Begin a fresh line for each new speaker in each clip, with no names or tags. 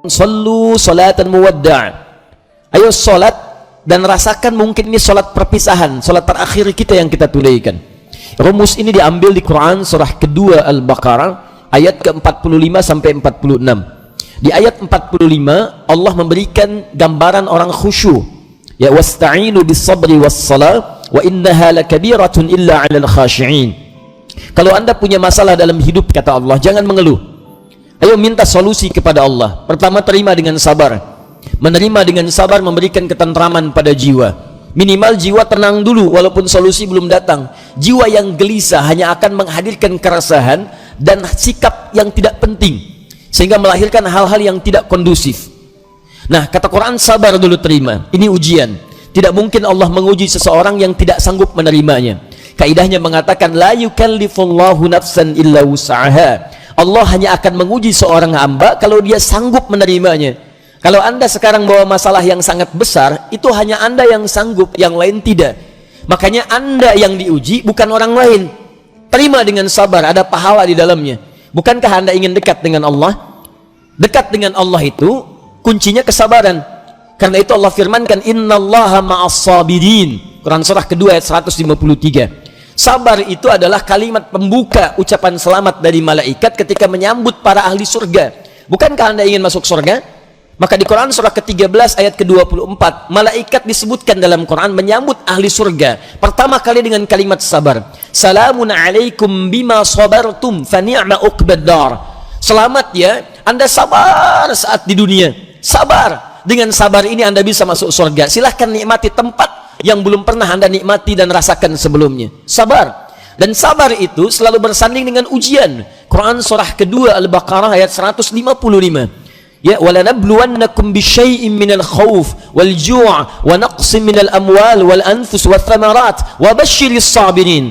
Sallu salatan muwadda'. Ayo salat dan rasakan mungkin ini salat perpisahan, salat terakhir kita yang kita tunaikan. Rumus ini diambil di Quran surah kedua Al-Baqarah ayat ke-45 sampai 46. Di ayat 45 Allah memberikan gambaran orang khusyuk. Ya wasta'inu bis-sabri was-salah wa innaha lakabiratun illa 'alal khashi'in. Kalau Anda punya masalah dalam hidup, kata Allah, jangan mengeluh. Ayo minta solusi kepada Allah. Pertama, terima dengan sabar. Menerima dengan sabar memberikan ketentraman pada jiwa. Minimal jiwa tenang dulu walaupun solusi belum datang. Jiwa yang gelisah hanya akan menghadirkan keresahan dan sikap yang tidak penting, sehingga melahirkan hal-hal yang tidak kondusif. Nah, kata Quran, sabar dulu, terima. Ini ujian. Tidak mungkin Allah menguji seseorang yang tidak sanggup menerimanya. Kaidahnya mengatakan la yukallifullahu nafsan illa wus'aha. Allah hanya akan menguji seorang hamba kalau dia sanggup menerimanya. Kalau Anda sekarang bawa masalah yang sangat besar, itu hanya Anda yang sanggup, yang lain tidak. Makanya Anda yang diuji, bukan orang lain. Terima dengan sabar, ada pahala di dalamnya. Bukankah Anda ingin dekat dengan Allah? Dekat dengan Allah itu kuncinya kesabaran. Karena itu Allah firmankan, innallaha ma'as sabirin. Quran surah kedua ayat 153. Sabar itu adalah kalimat pembuka ucapan selamat dari malaikat ketika menyambut para ahli surga. Bukankah Anda ingin masuk surga? Maka di Quran surah ke-13 ayat ke-24, malaikat disebutkan dalam Quran menyambut ahli surga pertama kali dengan kalimat sabar. Salamun alaikum bima sabartum fa ni'ma uqbaddar. Selamat ya, Anda sabar saat di dunia. Sabar. Dengan sabar ini Anda bisa masuk surga. Silahkan nikmati tempat yang belum pernah Anda nikmati dan rasakan sebelumnya. Sabar. Dan sabar itu selalu bersanding dengan ujian. Quran surah kedua Al-Baqarah ayat 155. Ya, walanabluwannakum bisyai'in minal khauf wal ju' wa naqsin minal amwal wal anfus wath thamarat wa basyiris sabirin.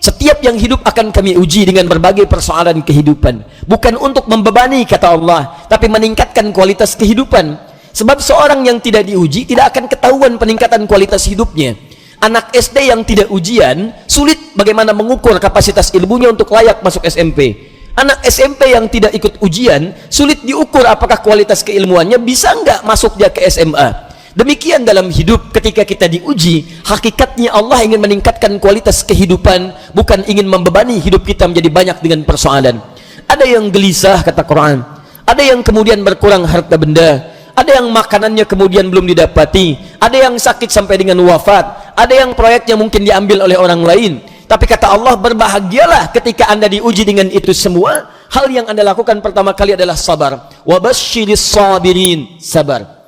Setiap yang hidup akan kami uji dengan berbagai persoalan kehidupan, bukan untuk membebani, kata Allah, tapi meningkatkan kualitas kehidupan. Sebab seorang yang tidak diuji tidak akan ketahuan peningkatan kualitas hidupnya. Anak SD yang tidak ujian sulit bagaimana mengukur kapasitas ilmunya untuk layak masuk SMP. Anak SMP yang tidak ikut ujian sulit diukur apakah kualitas keilmuannya bisa enggak masuk dia ke SMA. Demikian dalam hidup, ketika kita diuji, hakikatnya Allah ingin meningkatkan kualitas kehidupan, bukan ingin membebani hidup kita menjadi banyak dengan persoalan. Ada yang gelisah, kata Quran. Ada yang kemudian berkurang harta benda. Ada yang makanannya kemudian belum didapati. Ada yang sakit sampai dengan wafat. Ada yang proyeknya mungkin diambil oleh orang lain. Tapi kata Allah, berbahagialah ketika Anda diuji dengan itu semua. Hal yang Anda lakukan pertama kali adalah sabar. Wa basyiris sabirin, sabar.